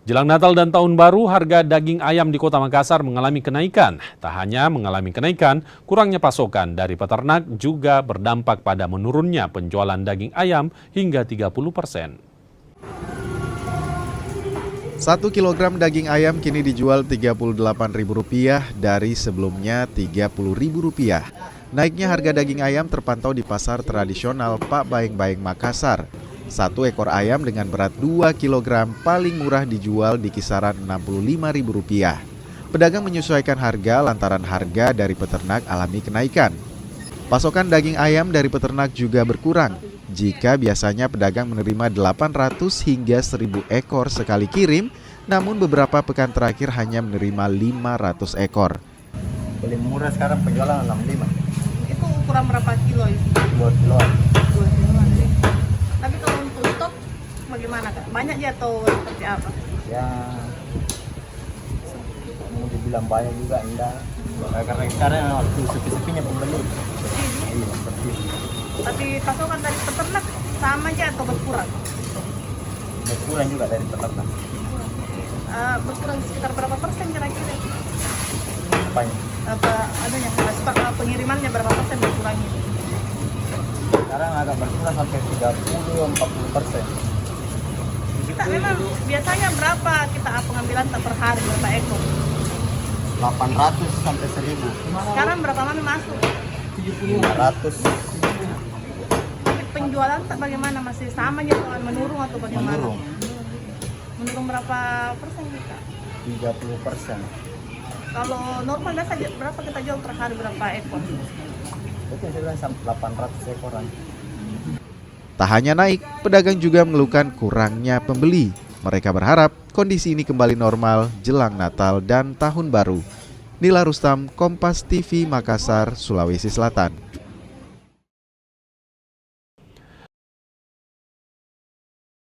Jelang Natal dan Tahun Baru, harga daging ayam di Kota Makassar mengalami kenaikan. Tak hanya mengalami kenaikan, kurangnya pasokan dari peternak juga berdampak pada menurunnya penjualan daging ayam hingga 30%. 1 kilogram daging ayam kini dijual Rp38.000 dari sebelumnya Rp30.000. Naiknya harga daging ayam terpantau di pasar tradisional Pak Baeng-Baeng Makassar. 1 ekor ayam dengan berat 2 kg paling murah dijual di kisaran Rp65.000. Pedagang menyesuaikan harga lantaran harga dari peternak alami kenaikan. Pasokan daging ayam dari peternak juga berkurang. Jika biasanya pedagang menerima 800 hingga 1000 ekor sekali kirim, namun beberapa pekan terakhir hanya menerima 500 ekor. Paling murah sekarang penjualan 65. Itu ukuran berapa kilo itu? 2 kiloan. 2 kiloan. Tapi kalau untuk stok bagaimana Kak? Banyak ya atau seperti apa? Ya mau dibilang banyak juga enggak. Karena sekarang waktu sepi-sepinya pembeli. Iya, seperti itu. Tapi pasokan dari peternak sama aja atau berkurang? Berkurang juga dari peternak. Berkurang sekitar berapa persen kira-kira? Banyak. Pengirimannya berapa persen berkurangnya? Sekarang agak berkurang sampai 30-40%. Kita memang biasanya berapa kita pengambilan per hari berapa ekor? 800 sampai 1000. Sekarang berapa mami masuk? 500 Tapi penjualan tak bagaimana, masih sama aja atau menurun atau bagaimana? menurun. Menurun berapa persen kita? 30%. Kalau normal biasa berapa kita jual per hari berapa ekor? Itu saya bilang sampai 800 ekoran. Tak hanya naik, pedagang juga mengeluhkan kurangnya pembeli. Mereka berharap kondisi ini kembali normal jelang Natal dan Tahun Baru. Nila Rustam, Kompas TV, Makassar, Sulawesi Selatan.